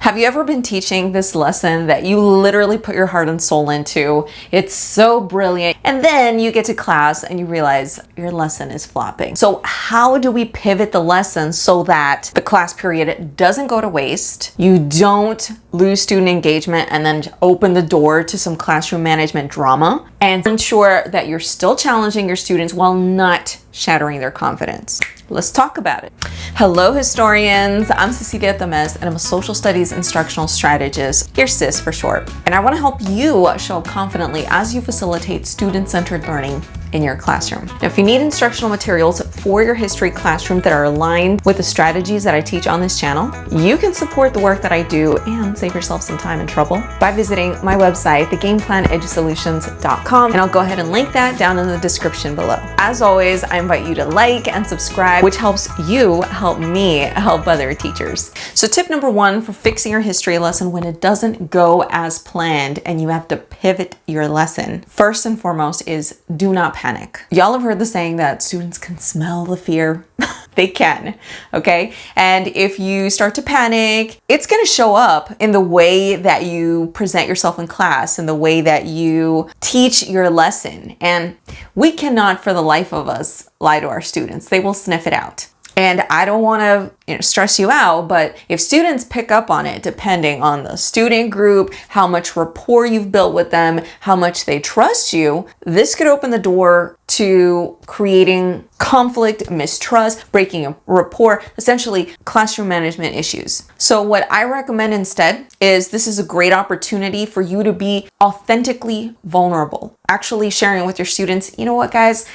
Have you ever been teaching this lesson that you literally put your heart and soul into? It's so brilliant. And then you get to class and you realize your lesson is flopping. So how do we pivot the lesson so that the class period doesn't go to waste? You don't lose student engagement and then open the door to some classroom management drama, and ensure that you're still challenging your students while not shattering their confidence. Let's talk about it. Hello, historians. I'm Cecilia Temes, and I'm a social studies instructional strategist, here SIS for short. And I want to help you show up confidently as you facilitate student-centered learning in your classroom. Now, if you need instructional materials for your history classroom that are aligned with the strategies that I teach on this channel, you can support the work that I do and save yourself some time and trouble by visiting my website, thegameplanedusolutions.com, and I'll go ahead and link that down in the description below. As always, I invite you to like and subscribe, which helps you help me help other teachers. So tip number one for fixing your history lesson when it doesn't go as planned and you have to pivot your lesson, first and foremost, is do not panic. Y'all have heard the saying that students can smell the fear. They can, okay? And if you start to panic, it's gonna show up in the way that you present yourself in class, in the way that you teach your lesson. And we cannot, for the life of us, lie to our students. They will sniff it out. And I don't want to stress you out, but if students pick up on it, depending on the student group, how much rapport you've built with them, how much they trust you, this could open the door to creating conflict, mistrust, breaking a rapport, essentially classroom management issues. So what I recommend instead is this is a great opportunity for you to be authentically vulnerable. Actually sharing with your students, you know what, guys,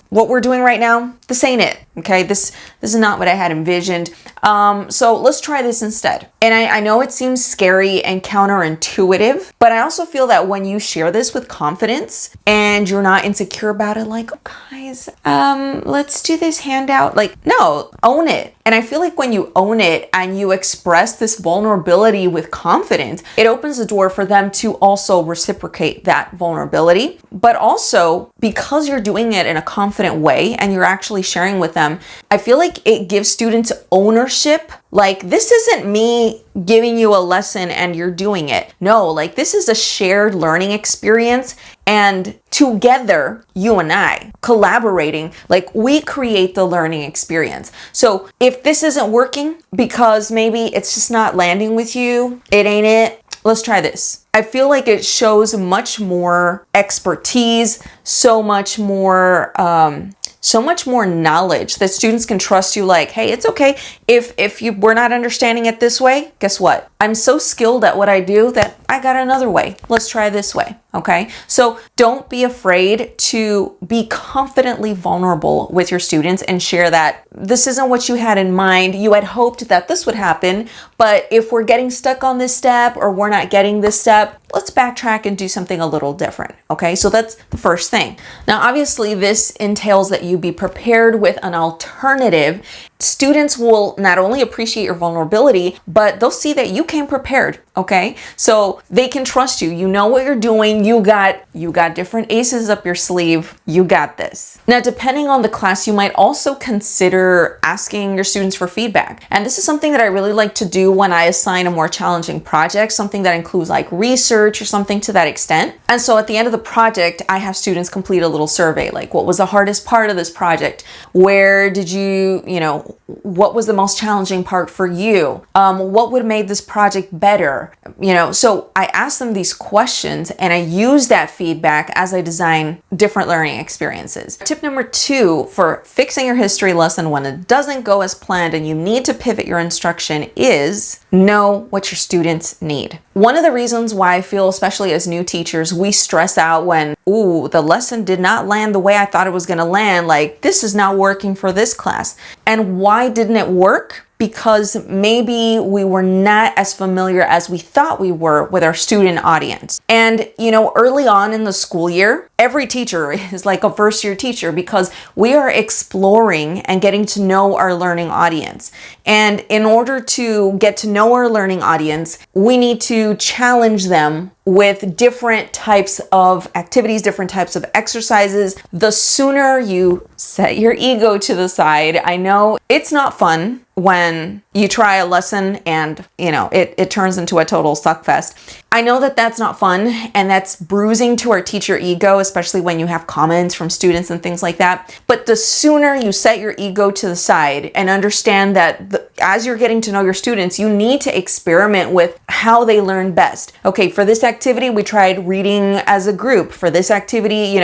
what we're doing right now, this ain't it. Okay, this is not what I had envisioned. So let's try this instead. And I know it seems scary and counterintuitive, but I also feel that when you share this with confidence and you're not insecure about it, like, oh, guys, let's do this handout. Like, no, own it. And I feel like when you own it and you express this vulnerability with confidence, it opens the door for them to also reciprocate that vulnerability. But also, because you're doing it in a confident way and you're actually sharing with them, I feel like it gives students ownership. Like, this isn't me giving you a lesson and you're doing it. No, like, this is a shared learning experience. And together, you and I collaborating, like, we create the learning experience. So if this isn't working because maybe it's just not landing with you, it ain't it, let's try this. I feel like it shows much more expertise, so much more knowledge that students can trust you. Like, hey, it's okay if we're not understanding it this way. Guess what? I'm so skilled at what I do that I got another way. Let's try this way. Okay. So don't be afraid to be confidently vulnerable with your students and share that this isn't what you had in mind. You had hoped that this would happen, but if we're getting stuck on this step or we're not getting this step, let's backtrack and do something a little different. Okay. So that's the first thing. Now, obviously this entails that you be prepared with an alternative. Students will not only appreciate your vulnerability, but they'll see that you came prepared. Okay. So they can trust you. You know what you're doing. You got different aces up your sleeve. You got this. Now, depending on the class, you might also consider asking your students for feedback. And this is something that I really like to do when I assign a more challenging project, something that includes like research or something to that extent. And so at the end of the project, I have students complete a little survey, like what was the hardest part of this project? Where did what was the most challenging part for you? What would have made this project better? So I ask them these questions and I use that feedback as I design different learning experiences. Tip number 2 for fixing your history lesson when it doesn't go as planned and you need to pivot your instruction is know what your students need. One of the reasons why I feel, especially as new teachers, we stress out when, the lesson did not land the way I thought it was going to land. Like, this is not working for this class. And why didn't it work? Because maybe we were not as familiar as we thought we were with our student audience. And, early on in the school year, every teacher is like a first year teacher because we are exploring and getting to know our learning audience. And in order to get to know our learning audience, we need to challenge them with different types of activities, different types of exercises, the sooner you set your ego to the side. I know it's not fun when you try a lesson and, it turns into a total suck fest. I know that that's not fun, and that's bruising to our teacher ego, especially when you have comments from students and things like that. But the sooner you set your ego to the side and understand that as you're getting to know your students, you need to experiment with how they learn best. Okay, for this activity, we tried reading as a group. For this activity,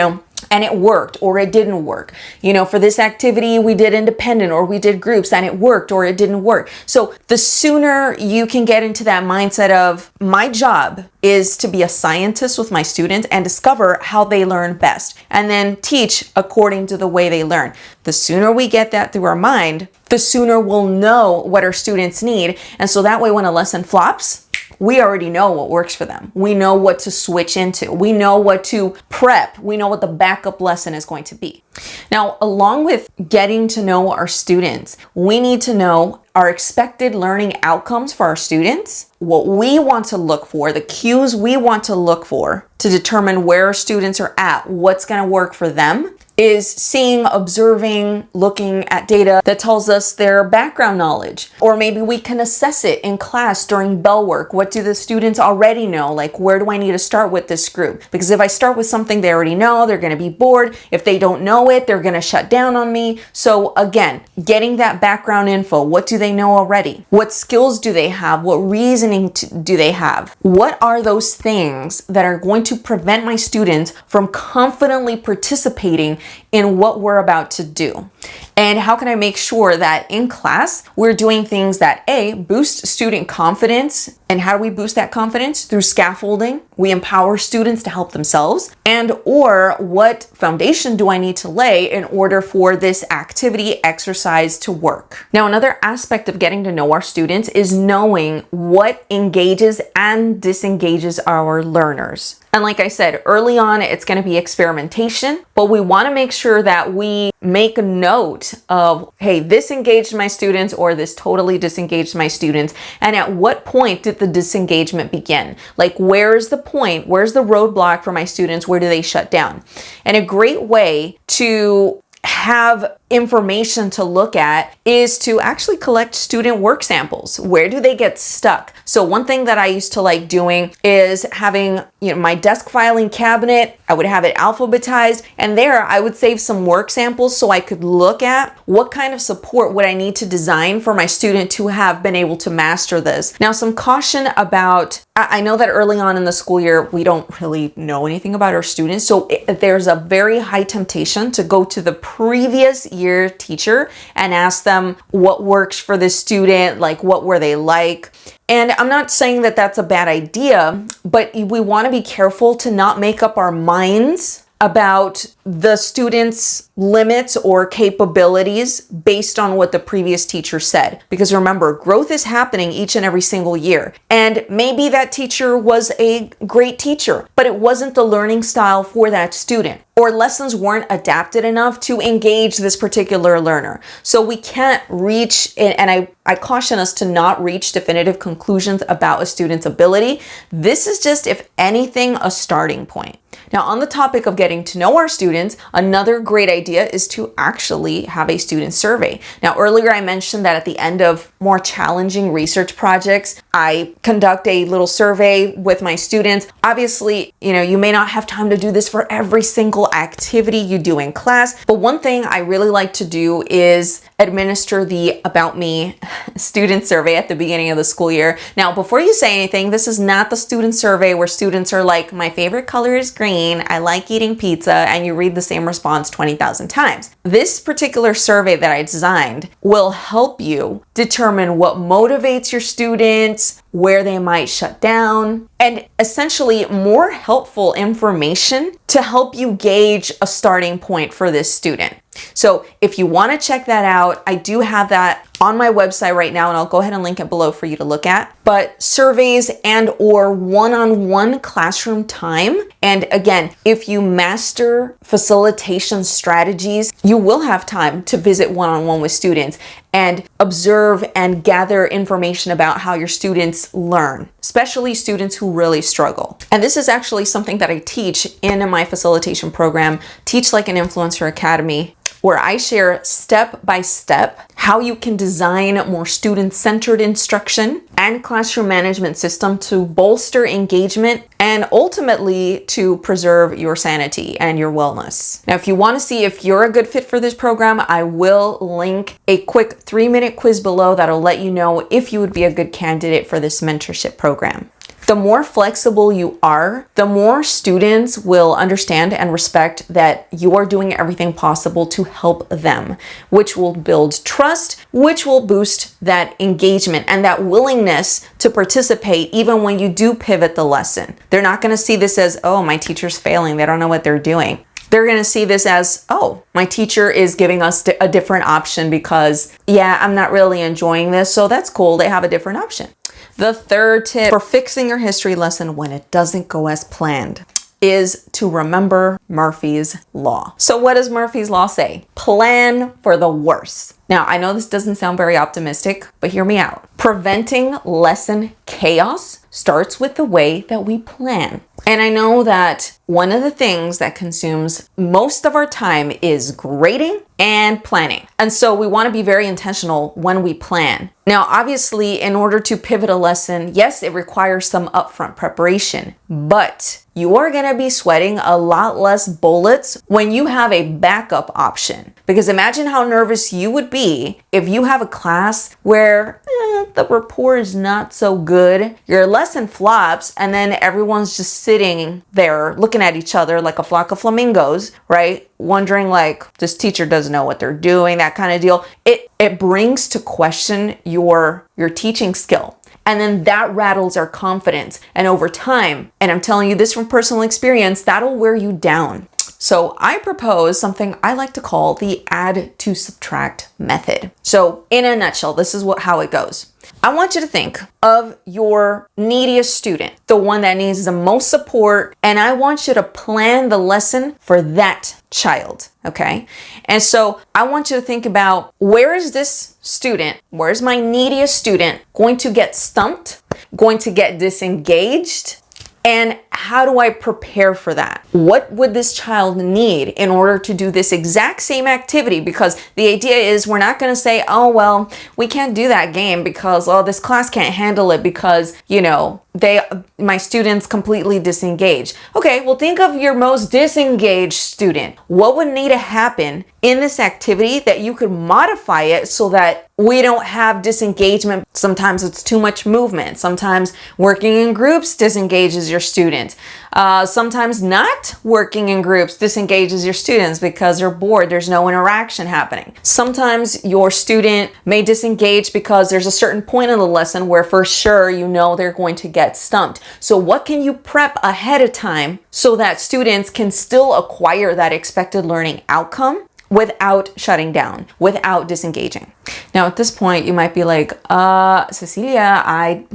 and it worked or it didn't work. For this activity, we did independent or we did groups and it worked or it didn't work. So the sooner you can get into that mindset of my job is to be a scientist with my students and discover how they learn best and then teach according to the way they learn. The sooner we get that through our mind, the sooner we'll know what our students need. And so that way when a lesson flops, we already know what works for them. We know what to switch into. We know what to prep. We know what the backup lesson is going to be. Now, along with getting to know our students, we need to know our expected learning outcomes for our students, what we want to look for, the cues we want to look for to determine where our students are at, what's going to work for them, is seeing, observing, looking at data that tells us their background knowledge. Or maybe we can assess it in class during bell work. What do the students already know? Like, where do I need to start with this group? Because if I start with something they already know, they're going to be bored. If they don't know it, they're going to shut down on me. So again, getting that background info. What do they know already? What skills do they have? What reasoning do they have? What are those things that are going to prevent my students from confidently participating in what we're about to do? And how can I make sure that in class we're doing things that boost student confidence? And how do we boost that confidence? Through scaffolding. We empower students to help themselves. And or what foundation do I need to lay in order for this activity exercise to work? Now, another aspect of getting to know our students is knowing what engages and disengages our learners. And like I said, early on, it's going to be experimentation, but we want to make sure that we make a note of, hey, this engaged my students or this totally disengaged my students. And at what point did the disengagement begin? Like, where's the point? Where's the roadblock for my students? Where do they shut down? And a great way to have information to look at is to actually collect student work samples. Where do they get stuck? So one thing that I used to like doing is having, my desk filing cabinet. I would have it alphabetized, and there I would save some work samples so I could look at what kind of support would I need to design for my student to have been able to master this. Now, some caution about, I know that early on in the school year, we don't really know anything about our students. So there's a very high temptation to go to the previous year teacher and ask them what works for this student, like what were they like. And I'm not saying that that's a bad idea, but we want to be careful to not make up our minds about the students' limits or capabilities based on what the previous teacher said. Because remember, growth is happening each and every single year. And maybe that teacher was a great teacher, but it wasn't the learning style for that student, or lessons weren't adapted enough to engage this particular learner. So we can't reach, and I caution us to not reach definitive conclusions about a student's ability. This is just, if anything, a starting point. Now, on the topic of getting to know our students, another great idea is to actually have a student survey. Now, earlier I mentioned that at the end of more challenging research projects, I conduct a little survey with my students. Obviously, you may not have time to do this for every single activity you do in class, but one thing I really like to do is administer the About Me student survey at the beginning of the school year. Now, before you say anything, this is not the student survey where students are like, my favorite color is green, I like eating pizza, and you read the same response 20,000 times. This particular survey that I designed will help you determine what motivates your students, where they might shut down, and essentially more helpful information to help you gauge a starting point for this student. So if you want to check that out, I do have that on my website right now, and I'll go ahead and link it below for you to look at. But surveys and or one-on-one classroom time. And again, if you master facilitation strategies, you will have time to visit one-on-one with students and observe and gather information about how your students learn, especially students who really struggle. And this is actually something that I teach in my facilitation program, Teach Like an Influencer Academy, where I share step by step how you can design more student-centered instruction and classroom management system to bolster engagement and ultimately to preserve your sanity and your wellness. Now, if you want to see if you're a good fit for this program, I will link a quick 3-minute quiz below that'll let you know if you would be a good candidate for this mentorship program. The more flexible you are, the more students will understand and respect that you are doing everything possible to help them, which will build trust, which will boost that engagement and that willingness to participate even when you do pivot the lesson. They're not going to see this as, oh, my teacher's failing, they don't know what they're doing. They're going to see this as, oh, my teacher is giving us a different option because, yeah, I'm not really enjoying this, so that's cool, they have a different option. The third tip for fixing your history lesson when it doesn't go as planned is to remember Murphy's Law. So what does Murphy's Law say? Plan for the worst. Now, I know this doesn't sound very optimistic, but hear me out. Preventing lesson chaos starts with the way that we plan. And I know that one of the things that consumes most of our time is grading and planning. And so we want to be very intentional when we plan. Now, obviously, in order to pivot a lesson, yes, it requires some upfront preparation, but you are going to be sweating a lot less bullets when you have a backup option. Because imagine how nervous you would be if you have a class where the rapport is not so good, your lesson flops, and then everyone's just sitting there looking at each other like a flock of flamingos, right? Wondering like, this teacher doesn't know what they're doing, that kind of deal. It brings to question your teaching skill. And then that rattles our confidence. And over time, and I'm telling you this from personal experience, that'll wear you down. So I propose something I like to call the add to subtract method. So in a nutshell, this is how it goes. I want you to think of your neediest student, the one that needs the most support, and I want you to plan the lesson for that child, okay? And so I want you to think about, where is this student, where's my neediest student going to get stumped, going to get disengaged, and how do I prepare for that? What would this child need in order to do this exact same activity? Because the idea is we're not going to say, oh, well, we can't do that game because, oh, this class can't handle it because, you know, my students completely disengage. Okay, well, think of your most disengaged student. What would need to happen in this activity that you could modify it so that we don't have disengagement? Sometimes it's too much movement. Sometimes working in groups disengages your students. Sometimes not working in groups disengages your students because they're bored. There's no interaction happening. Sometimes your student may disengage because there's a certain point in the lesson where for sure you know they're going to get stumped. So what can you prep ahead of time so that students can still acquire that expected learning outcome without shutting down, without disengaging? Now, at this point, you might be like, Cecilia, I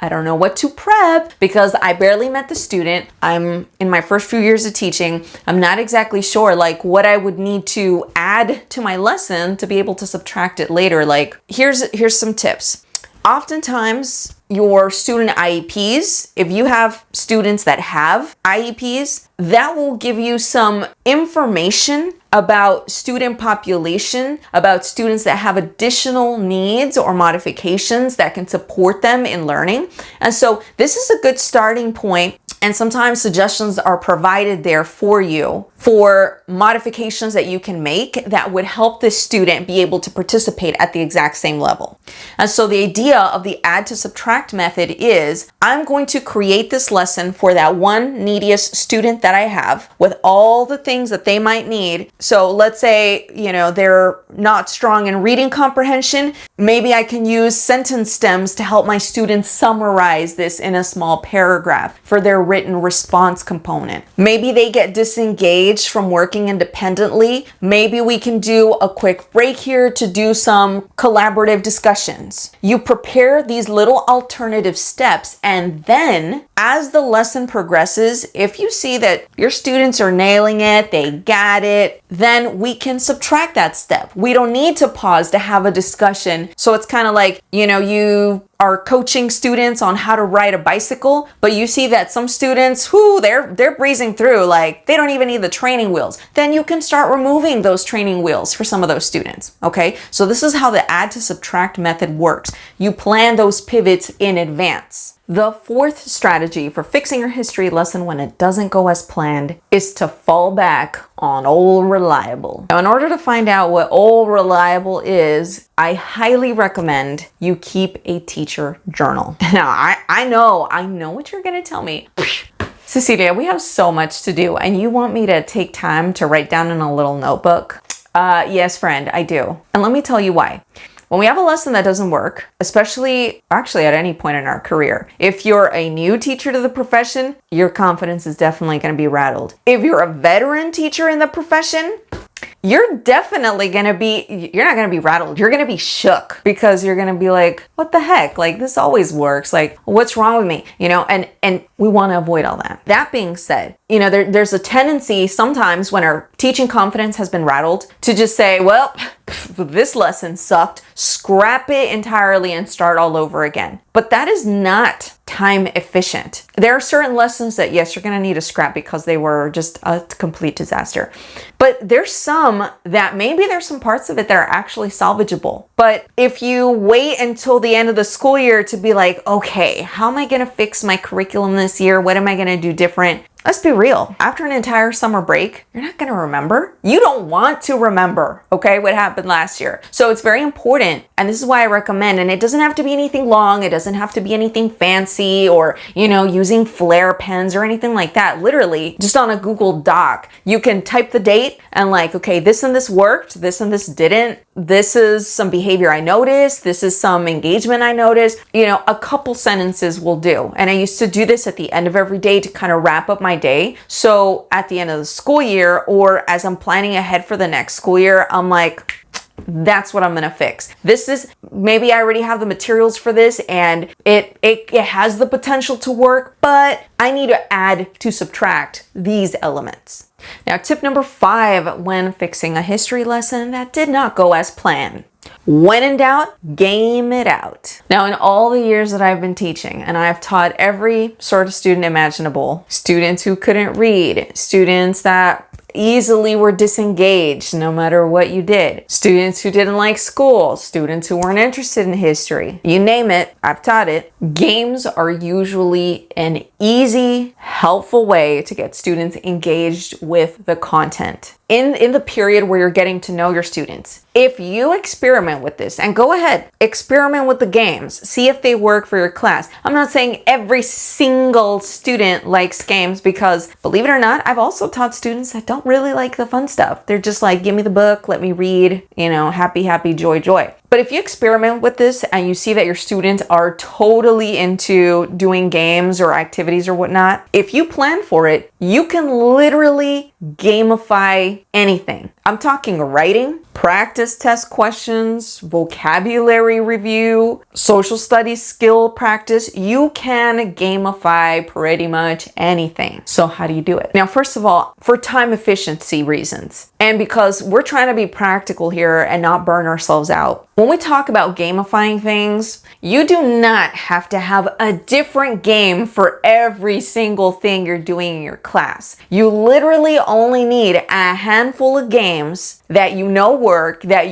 don't know what to prep because I barely met the student. I'm in my first few years of teaching. I'm not exactly sure like what I would need to add to my lesson to be able to subtract it later. Like, here's some tips. Oftentimes, your student IEPs, if you have students that have IEPs, that will give you some information about student population, about students that have additional needs or modifications that can support them in learning. And so this is a good starting point. And sometimes suggestions are provided there for you for modifications that you can make that would help this student be able to participate at the exact same level. And so the idea of the add to subtract method is, I'm going to create this lesson for that one neediest student that I have with all the things that they might need. So let's say, you know, they're not strong in reading comprehension. Maybe I can use sentence stems to help my students summarize this in a small paragraph for their written response component. Maybe they get disengaged disengaged from working independently, maybe we can do a quick break here to do some collaborative discussions. You prepare these little alternative steps, and then as the lesson progresses, if you see that your students are nailing it, they got it, then we can subtract that step. We don't need to pause to have a discussion. So it's kind of like, you are coaching students on how to ride a bicycle, but you see that some students, they're breezing through, like they don't even need the training wheels. Then you can start removing those training wheels for some of those students, okay? So this is how the add to subtract method works. You plan those pivots in advance. The fourth strategy for fixing your history lesson when it doesn't go as planned is to fall back on old reliable. Now, in order to find out what old reliable is, I highly recommend you keep a teacher journal. Now, I know what you're gonna tell me. Cecilia, we have so much to do and you want me to take time to write down in a little notebook? Yes, friend, I do. And let me tell you why. When we have a lesson that doesn't work, especially actually at any point in our career, if you're a new teacher to the profession, your confidence is definitely going to be rattled. If you're a veteran teacher in the profession, you're definitely going to be, you're not going to be rattled. You're going to be shook because you're going to be like, what the heck? Like, this always works. Like, what's wrong with me? And we want to avoid all that. That being said, there's a tendency sometimes when our teaching confidence has been rattled to just say, well, this lesson sucked, scrap it entirely and start all over again. But that is not time efficient. There are certain lessons that, yes, you're going to need to scrap because they were just a complete disaster. But there's some that maybe there's some parts of it that are actually salvageable. But if you wait until the end of the school year to be like, okay, how am I going to fix my curriculum this year? What am I going to do different? Let's be real. After an entire summer break, you're not going to remember. You don't want to remember, okay, what happened last year. So it's very important. And this is why I recommend, and it doesn't have to be anything long. It doesn't have to be anything fancy or, using flare pens or anything like that. Literally, just on a Google Doc, you can type the date and like, okay, this and this worked, this and this didn't. This is some behavior I noticed. This is some engagement I noticed. A couple sentences will do. And I used to do this at the end of every day to kind of wrap up my day. So at the end of the school year, or as I'm planning ahead for the next school year, I'm like, that's what I'm going to fix. This is, maybe I already have the materials for this and it has the potential to work, but I need to add to subtract these elements. Now, tip number 5 when fixing a history lesson that did not go as planned. When in doubt, game it out. Now, in all the years that I've been teaching, and I've taught every sort of student imaginable, students who couldn't read, students that easily were disengaged no matter what you did, students who didn't like school, students who weren't interested in history, you name it, I've taught it. Games are usually an easy, helpful way to get students engaged with the content. In the period where you're getting to know your students, if you experiment with this, and go ahead, experiment with the games, see if they work for your class. I'm not saying every single student likes games because, believe it or not, I've also taught students that don't really like the fun stuff. They're just like, give me the book, let me read, happy, happy, joy, joy. But if you experiment with this and you see that your students are totally into doing games or activities or whatnot, if you plan for it, you can literally gamify anything. I'm talking writing, practice test questions, vocabulary review, social studies skill practice. You can gamify pretty much anything. So how do you do it? Now, first of all, for time efficiency reasons, and because we're trying to be practical here and not burn ourselves out. When we talk about gamifying things, you do not have to have a different game for every single thing you're doing in your class. You literally only need a handful of games that work, that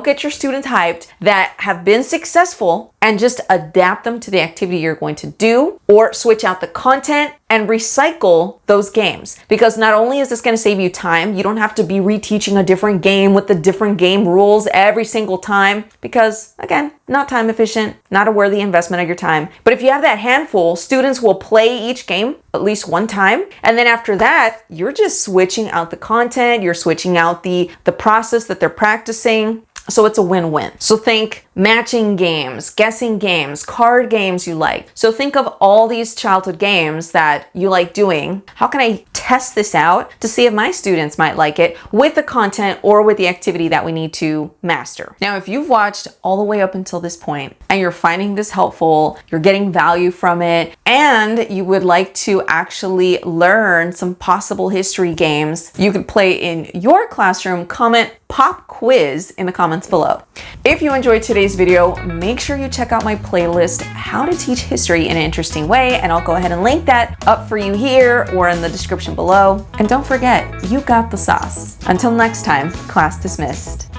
get your students hyped, that have been successful, and just adapt them to the activity you're going to do, or switch out the content and recycle those games. Because not only is this going to save you time, you don't have to be reteaching a different game with the different game rules every single time, because again, not time efficient, not a worthy investment of your time. But if you have that handful, students will play each game at least one time. And then after that, you're just switching out the content, you're switching out the process that they're practicing. So it's a win-win. So think matching games, guessing games, card games you like. So think of all these childhood games that you like doing. How can I test this out to see if my students might like it with the content or with the activity that we need to master? Now, if you've watched all the way up until this point and you're finding this helpful, you're getting value from it, and you would like to actually learn some possible history games you could play in your classroom, comment pop quiz in the comments below. If you enjoyed today's video, make sure you check out my playlist, How to Teach History in an Interesting Way, and I'll go ahead and link that up for you here or in the description below. And don't forget, you got the sauce. Until next time, class dismissed.